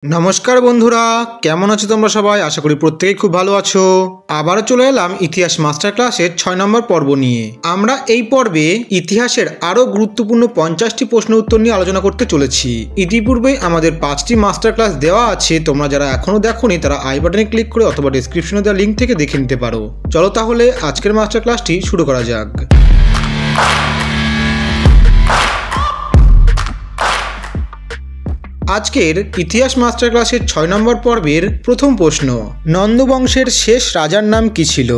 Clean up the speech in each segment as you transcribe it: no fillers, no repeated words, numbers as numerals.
নমস্কার বন্ধুরা, কেমন আছো তোমরা সবাই? আশা করি প্রত্যেকেই খুব ভালো আছো। আবারও চলে এলাম ইতিহাস মাস্টার ক্লাসের 6 নম্বর পর্ব নিয়ে। আমরা এই পর্বে ইতিহাসের আরও গুরুত্বপূর্ণ 50টি প্রশ্ন উত্তর নিয়ে আলোচনা করতে চলেছি। ইতিপূর্বে আমাদের 5টি মাস্টার ক্লাস দেওয়া আছে, তোমরা যারা এখনও দেখোনি তারা আই বাটনে ক্লিক করে অথবা ডেসক্রিপশনে দেওয়া লিঙ্ক থেকে দেখে নিতে পারো। চলো তাহলে আজকের মাস্টার ক্লাসটি শুরু করা যাক। আজকের ইতিহাস মাস্টার ক্লাসের 6 নম্বর পর্বের প্রথম প্রশ্ন, নন্দ বংশের শেষ রাজার নাম কি ছিল?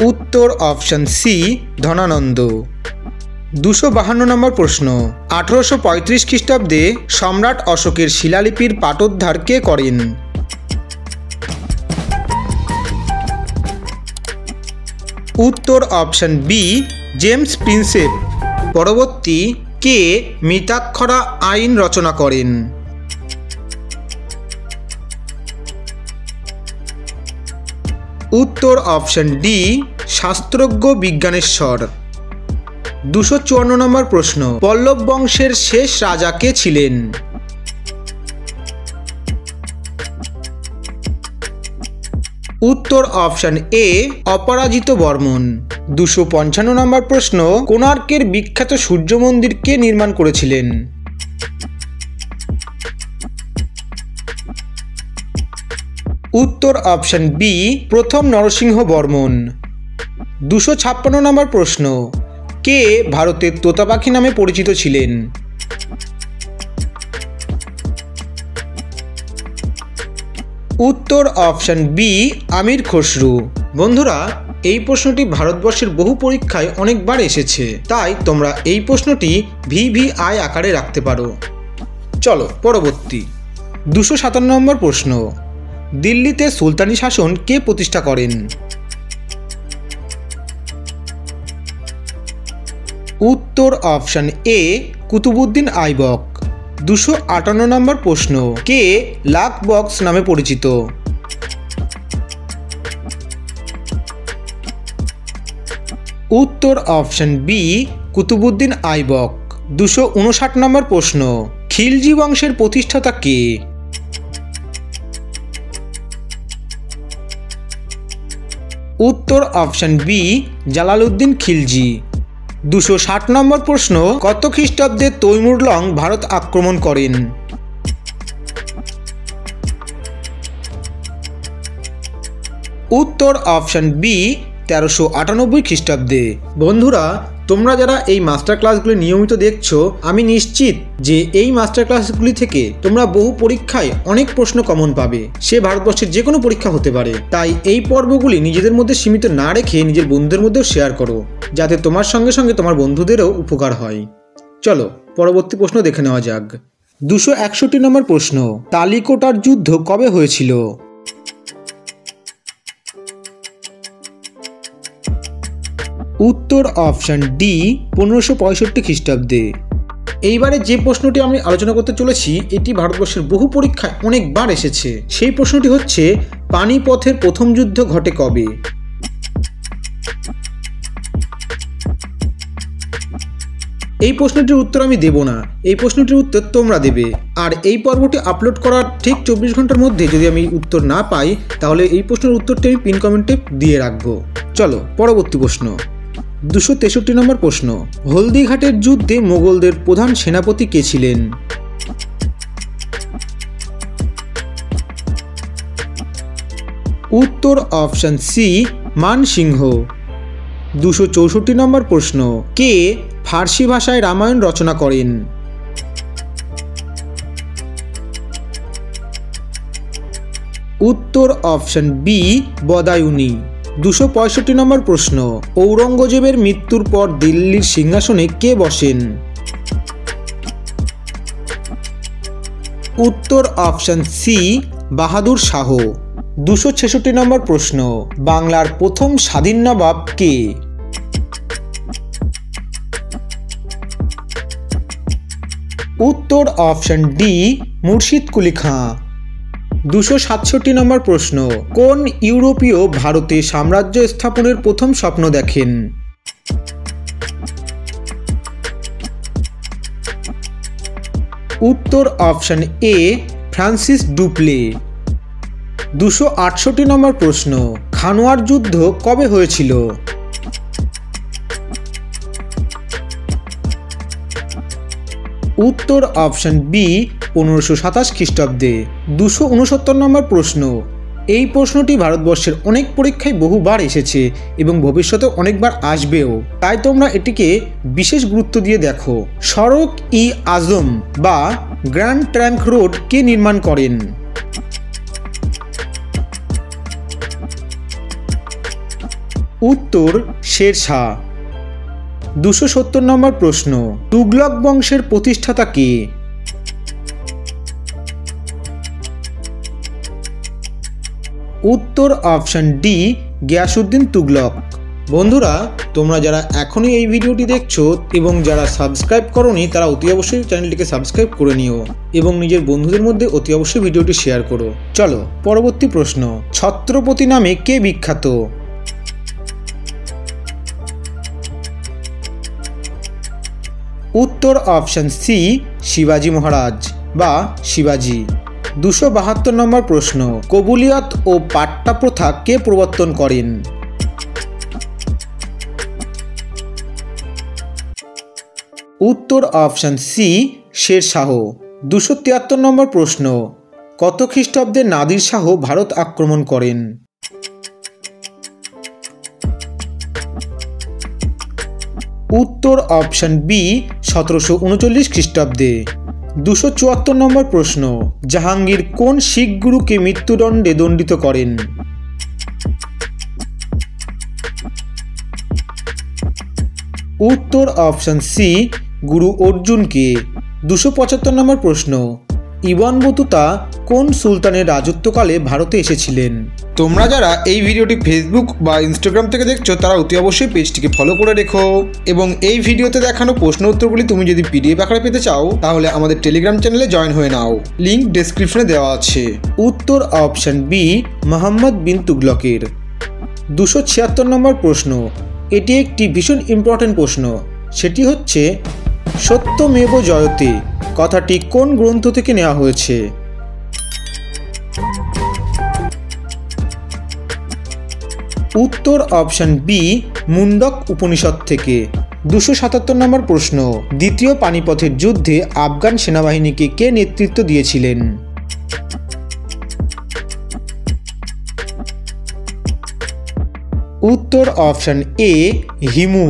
উত্তর অপশন সি, ধনানন্দ। 252 নম্বর প্রশ্ন, 1835 খ্রিস্টাব্দে সম্রাট অশোকের শিলালিপির পাঠোদ্ধার কে করেন? উত্তর অপশন বি, জেমস প্রিন্সেপ। পরবর্তী, কে মিতাক্ষরা আইন রচনা করেন? উত্তর অপশন ডি, শাস্ত্রজ্ঞ বিজ্ঞানেশ্বর। 254 নম্বর প্রশ্ন, পল্লব বংশের শেষ রাজা কে ছিলেন? উত্তর অপশন এ, অপরাজিত বর্মন। 255 নম্বর প্রশ্ন, কোণার্কের বিখ্যাত সূর্য মন্দির কে নির্মাণ করেছিলেন? উত্তর অপশন বি, প্রথম নরসিংহ বর্মন। 256 নম্বর প্রশ্ন, কে ভারতের তোতা পাখি নামে পরিচিত ছিলেন? উত্তর অপশন বি, আমির খসরু। বন্ধুরা, এই প্রশ্নটি ভারতবর্ষের বহু পরীক্ষায় অনেকবার এসেছে, তাই তোমরা এই প্রশ্নটি ভিভিআই আকারে রাখতে পারো। চলো পরবর্তী, 257 নম্বর প্রশ্ন, দিল্লিতে সুলতানি শাসন কে প্রতিষ্ঠা করেন? উত্তর অপশন এ, কুতুবউদ্দিন আইবক। 258 নম্বর প্রশ্ন, কে লাক বক্স নামে পরিচিত? উত্তর অপশন বি, কুতুবউদ্দিন আইবক। 259 নম্বর প্রশ্ন, খিলজি বংশের প্রতিষ্ঠাতা কে? উত্তর অপশন বি, জালালউদ্দিন খিলজি। 260 নম্বর প্রশ্ন, কত খ্রিস্টাব্দে তৈমুর লং ভারত আক্রমণ করেন? উত্তর অপশন বি, 1398 খ্রিস্টাব্দে। বন্ধুরা, তোমরা যারা এই মাস্টার ক্লাসগুলি নিয়মিত দেখছো, আমি নিশ্চিত যে এই মাস্টার ক্লাসগুলি থেকে তোমরা বহু পরীক্ষায় অনেক প্রশ্ন কমন পাবে। সে ভারতবর্ষের যে কোনো পরীক্ষা হতে পারে, তাই এই পর্বগুলি নিজেদের মধ্যে সীমিত না রেখে নিজের বন্ধুদের মধ্যেও শেয়ার করো, যাতে তোমার সঙ্গে সঙ্গে তোমার বন্ধুদেরও উপকার হয়। চলো পরবর্তী প্রশ্ন দেখে নেওয়া যাক। 261 নম্বর প্রশ্ন, তালিকোটার যুদ্ধ কবে হয়েছিল? উত্তর অপশন ডি, 1565 খ্রিস্টাব্দে। এইবারে যে প্রশ্নটি আমি আলোচনা করতে চলেছি, এটি ভারতবর্ষের বহু পরীক্ষায় অনেকবার এসেছে। সেই প্রশ্নটি হচ্ছে, পানিপথের প্রথম যুদ্ধ ঘটে কবে? এই প্রশ্নটির উত্তর আমি দেব না, এই প্রশ্নটির উত্তর তোমরা দেবে। আর এই পর্বটি আপলোড করার ঠিক 24 ঘন্টার মধ্যে যদি আমি উত্তর না পাই, তাহলে এই প্রশ্নের উত্তরটি আমি পিন কমেন্টে দিয়ে রাখবো। চলো পরবর্তী প্রশ্ন, 263 নম্বর প্রশ্ন, হলদিঘাটের যুদ্ধে মোগলদের প্রধান সেনাপতি কে ছিলেন? উত্তর অপশন সি, মানসিংহ। 264 নম্বর প্রশ্ন, কে ফার্সি ভাষায় রামায়ণ রচনা করেন? উত্তর অপশন বি, বদায়ুনি। 265 নম্বর প্রশ্ন, ঔরঙ্গজেবের মৃত্যুর পর দিল্লির সিংহাসনে কে বসেন? উত্তর অপশন সি, বাহাদুর শাহ। 266 নম্বর প্রশ্ন, বাংলার প্রথম স্বাধীন নবাব কে? উত্তর অপশন ডি, মুর্শিদ কুলি খাঁ। 267 নম্বর প্রশ্ন, কোন ইউরোপীয় ভারতে সাম্রাজ্য স্থাপনের প্রথম স্বপ্ন দেখেন? উত্তর অপশন এ ফ্রান্সিস ডুপ্লে। 268 নম্বর প্রশ্ন, খানোয়ার যুদ্ধ কবে হয়েছিল? উত্তর অপশন বি 1527 খ্রিস্টাব্দে। 269 নম্বর প্রশ্ন, এই প্রশ্নটি ভারতবর্ষের অনেক পরীক্ষায় বহুবার এসেছে এবং ভবিষ্যতে অনেকবার আসবেও, তাই তোমরা এটিকে বিশেষ গুরুত্ব দিয়ে দেখো। সড়ক ই আজম বা গ্র্যান্ড ট্রাঙ্ক রোড কে নির্মাণ করেন? উত্তর শের শাহ। 270 নম্বর প্রশ্ন, তুগলক বংশের প্রতিষ্ঠাতা কে? উত্তর অপশন ডি গিয়াসউদ্দিন তুগলক। বন্ধুরা, তোমরা যারা এখনই এই ভিডিওটি দেখছো এবং যারা সাবস্ক্রাইব করোনি তারা অতি অবশ্যই চ্যানেলটিকে সাবস্ক্রাইব করে নিও এবং নিজের বন্ধুদের মধ্যে অতি অবশ্যই ভিডিওটি শেয়ার করো। চলো পরবর্তী প্রশ্ন, ছত্রপতি নামে কে বিখ্যাত? উত্তর অপশন সি শিবাজি মহারাজ বা শিবাজি। 272 নম্বর প্রশ্ন, কবুলিয়ত ও পাট্টা প্রথা কে প্রবর্তন করেন? উত্তর অপশন সি শের শাহ। 273 নম্বর প্রশ্ন, কত খ্রিস্টাব্দে নাদির শাহ ভারত আক্রমণ করেন? উত্তর অপশন বি 1739 খ্রিস্টাব্দে। 274 নম্বর প্রশ্ন, জাহাঙ্গীর কোন শিখ গুরুকে মৃত্যুদণ্ডে দণ্ডিত করেন? উত্তর অপশন সি গুরু অর্জুনকে। 275 নম্বর প্রশ্ন, ইবন বতুতা কোন সুলতানের রাজত্বকালে ভারতে এসেছিলেন? তোমরা যারা এই ভিডিওটি ফেসবুক বা ইনস্টাগ্রাম থেকে দেখছো তারা অতি অবশ্যই পেজটিকে ফলো করে রেখো এবং এই ভিডিওতে দেখানো প্রশ্ন উত্তরগুলি তুমি যদি পিডিএফ আকারে পেতে চাও তাহলে আমাদের টেলিগ্রাম চ্যানেলে জয়েন হয়ে নাও, লিংক ডেসক্রিপশনে দেওয়া আছে। উত্তর অপশন বি মোহাম্মদ বিন তুগলকের। 276 নম্বর প্রশ্ন, এটি একটি ভীষণ ইম্পর্টেন্ট প্রশ্ন, সেটি হচ্ছে সত্যমেব জয়তে কথাটি কোন গ্রন্থ থেকে নেওয়া হয়েছে? উত্তর অপশন বি মুন্ডক উপনিষদ থেকে। 277 নম্বর প্রশ্ন, দ্বিতীয় পানিপথের যুদ্ধে আফগান সেনাবাহিনীকে কে নেতৃত্ব দিয়েছিলেন? উত্তর অপশন এ হিমু।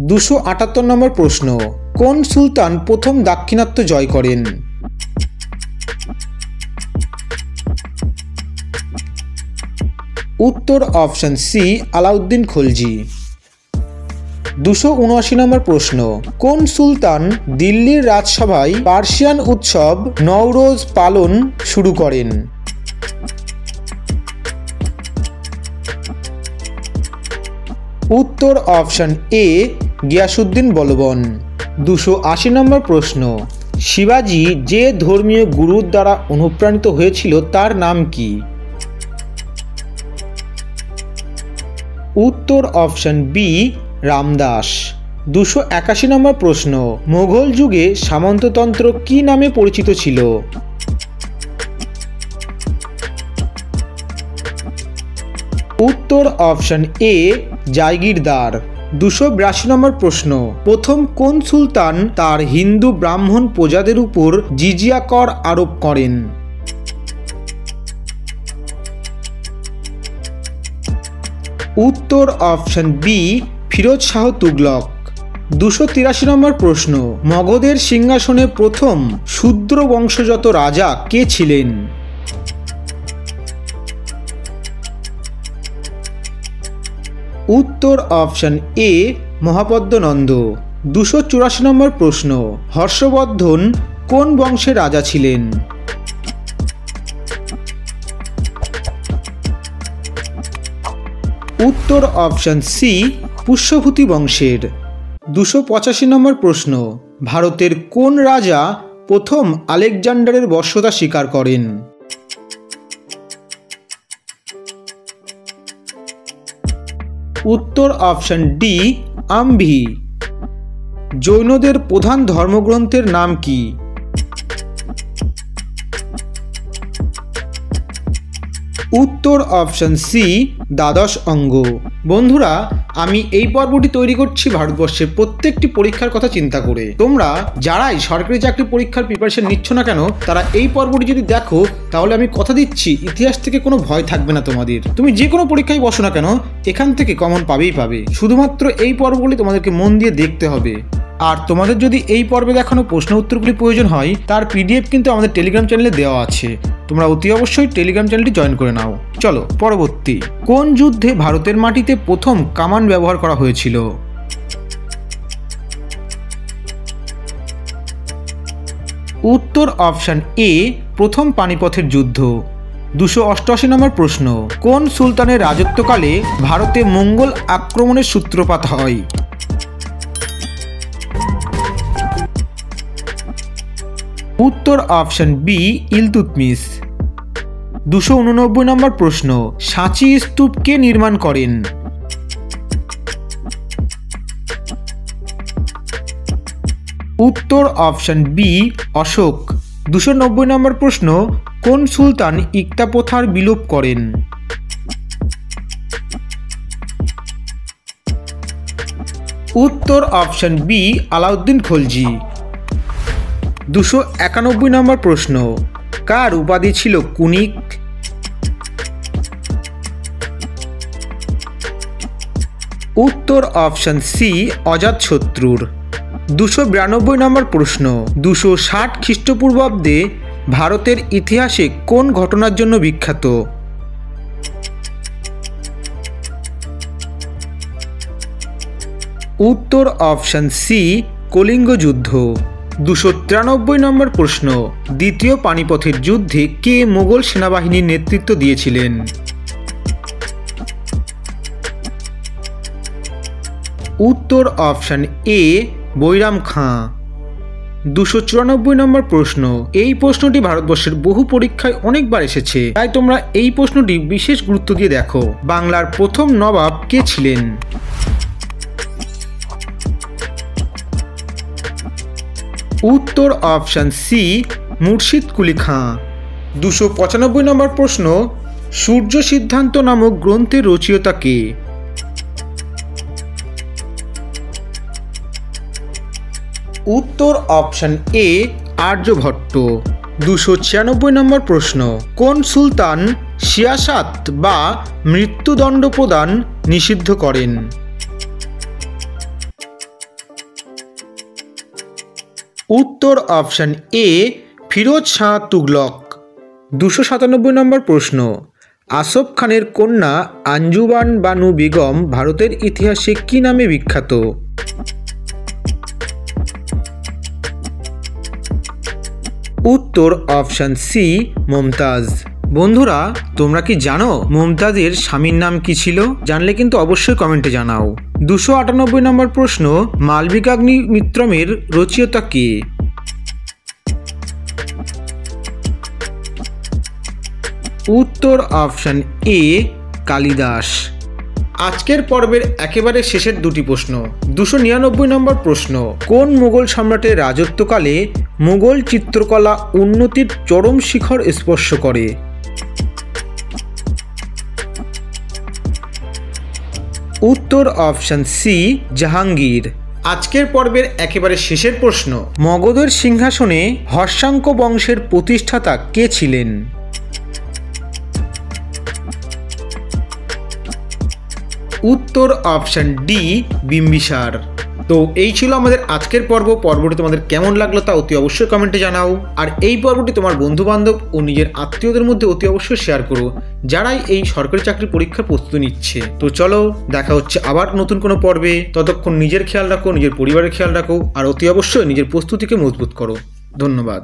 278 নম্বর প্রশ্ন, কোন সুলতান প্রথম দাক্ষিণাত্য জয় করেন? উত্তর অপশন সি আলাউদ্দিন খলজি। 279 নম্বর প্রশ্ন, কোন সুলতান দিল্লির রাজসভায় পার্সিয়ান উৎসব নওরোজ পালন শুরু করেন? উত্তর অপশন এ গিয়াসউদ্দিন বলবন। 280 নম্বর প্রশ্ন, শিবাজি যে ধর্মীয় গুরুর দ্বারা অনুপ্রাণিত হয়েছিল তার নাম কি? উত্তর অপশন বি রামদাস। 281 নম্বর প্রশ্ন, মোগল যুগে সামন্ততন্ত্র কি নামে পরিচিত ছিল? উত্তর অপশন এ জায়গিরদার। 282 নম্বর প্রশ্ন, প্রথম কোন সুলতান তার হিন্দু ব্রাহ্মণ প্রজাদের উপর জিজিয়া কর আরোপ করেন? উত্তর অপশন বি ফিরোজ শাহ তুগলক। 283 নম্বর প্রশ্ন, মগধের সিংহাসনে প্রথম শূদ্র বংশজাত রাজা কে ছিলেন? উত্তর অপশন এ মহাপদ্ম নন্দ। 284 নম্বর প্রশ্ন, হর্ষবর্ধন কোন বংশের রাজা ছিলেন? উত্তর অপশন সি পুষ্যভূতি বংশের। 285 নম্বর প্রশ্ন, ভারতের কোন রাজা প্রথম আলেকজান্ডারের বশ্যতা স্বীকার করেন? উত্তর অপশন ডি আম্ভি। জৈনদের প্রধান ধর্মগ্রন্থের নাম কি? উত্তর অপশন সি দ্বাদশ অঙ্গ। বন্ধুরা, আমি এই পর্বটি তৈরি করছি ভারতবর্ষের প্রত্যেকটি পরীক্ষার কথা চিন্তা করে। তোমরা যারাই সরকারি চাকরি পরীক্ষার প্রিপারেশন নিচ্ছ না কেন, তারা এই পর্বটি যদি দেখো, তাহলে আমি কথা দিচ্ছি ইতিহাস থেকে কোনো ভয় থাকবে না তোমাদের। তুমি যে কোনো পরীক্ষায় বসো না কেন, এখান থেকে কমন পাবেই পাবে। শুধুমাত্র এই পর্বগুলি তোমাদেরকে মন দিয়ে দেখতে হবে। আর তোমাদের যদি এই পর্বে দেখানো প্রশ্ন উত্তরগুলি প্রয়োজন হয়, তার পিডিএফ কিন্তু আমাদের টেলিগ্রাম চ্যানেলে দেওয়া আছে। তোমরা অতি অবশ্যই টেলিগ্রাম চ্যানেলটি জয়েন করে নাও। চলো পরবর্তী। কোন যুদ্ধে ভারতের মাটিতে প্রথম কামান ব্যবহার করা হয়েছিল? উত্তর অপশন এ প্রথম পানিপথের যুদ্ধ। 288 নম্বর প্রশ্ন। কোন সুলতানের রাজত্বকালে ভারতে মঙ্গল আক্রমণের সূত্রপাত হয়? উত্তর অপশন বি ইলতুৎমিশ। 289 নম্বর প্রশ্ন। সাঁচি স্তূপ কে নির্মাণ করেন? উত্তর অপশন বি অশোক। 290 নম্বর প্রশ্ন। কোন সুলতান ইকতা প্রথার বিলোপ করেন? উত্তর অপশন বি আলাউদ্দিন খলজি। 291 নম্বর প্রশ্ন। কার উপাধি ছিল কুনিক? উত্তর অপশন সি অজাতশত্রুর। 292 নম্বর প্রশ্ন। 260 খ্রিস্টপূর্বাব্দে ভারতের ইতিহাসে কোন ঘটনার জন্য বিখ্যাত? উত্তর অপশন সি কলিঙ্গ যুদ্ধ। 293 নম্বর প্রশ্ন। দ্বিতীয় পানিপথের যুদ্ধে কে মোগল সেনাবাহিনীর নেতৃত্ব দিয়েছিলেন? উত্তর অপশন এ বৈরাম খাঁ। 294 নম্বর প্রশ্ন। এই প্রশ্নটি ভারতবর্ষের বহু পরীক্ষায় অনেকবার এসেছে, তাই তোমরা এই প্রশ্নটি বিশেষ গুরুত্ব দিয়ে দেখো। বাংলার প্রথম নবাব কে ছিলেন? উত্তর অপশন সি মুর্শিদ কুলি খাঁ। 295 নম্বর প্রশ্ন। সূর্য সিদ্ধান্ত নামক গ্রন্থের রচয়িতা কে? উত্তর অপশন এ আর্যভট্ট। 296 নম্বর প্রশ্ন। কোন সুলতান সিয়াসাত বা মৃত্যুদণ্ড প্রদান নিষিদ্ধ করেন? উত্তর অপশন এ ফিরোজ শাহ তুগলক। 297 নম্বর প্রশ্ন। আসফ খানের কন্যা আঞ্জুমান বানু বেগম ভারতের ইতিহাসে কি নামে বিখ্যাত? উত্তর অপশন সি মমতাজ। বন্ধুরা, তোমরা কি জানো মমতাজের স্বামীর নাম কি ছিল? জানলে কিন্তু অবশ্যই কমেন্টে জানাও। 298 নম্বর প্রশ্ন। মালবিকাগ্নিমিত্রমের রচয়িতা কে? উত্তর অপশন এ কালিদাস। আজকের পর্বের একেবারে শেষের দুটি প্রশ্ন। 299 নম্বর প্রশ্ন। কোন মুঘল সম্রাটের রাজত্বকালে মুঘল চিত্রকলা উন্নতির চরম শিখর স্পর্শ করে? উত্তর অপশন সি জাহাঙ্গীর। আজকের পর্বের একেবারে শেষের প্রশ্ন। মগধের সিংহাসনে হর্ষাঙ্ক বংশের প্রতিষ্ঠাতা কে ছিলেন? উত্তর অপশন ডি বিম্বিসার। তো এই ছিল আমাদের আজকের পর্বটি তোমাদের কেমন লাগলো তা অতি অবশ্যই কমেন্টে জানাও। আর এই পর্বটি তোমার বন্ধু বান্ধব ও নিজের আত্মীয়দের মধ্যে অতি অবশ্যই শেয়ার করো, যারাই এই সরকারি চাকরির পরীক্ষার প্রস্তুতি নিচ্ছে। তো চলো, দেখা হচ্ছে আবার নতুন কোনো পর্বে। ততক্ষণ নিজের খেয়াল রাখো, নিজের পরিবারের খেয়াল রাখো, আর অতি অবশ্যই নিজের প্রস্তুতিকে মজবুত করো। ধন্যবাদ।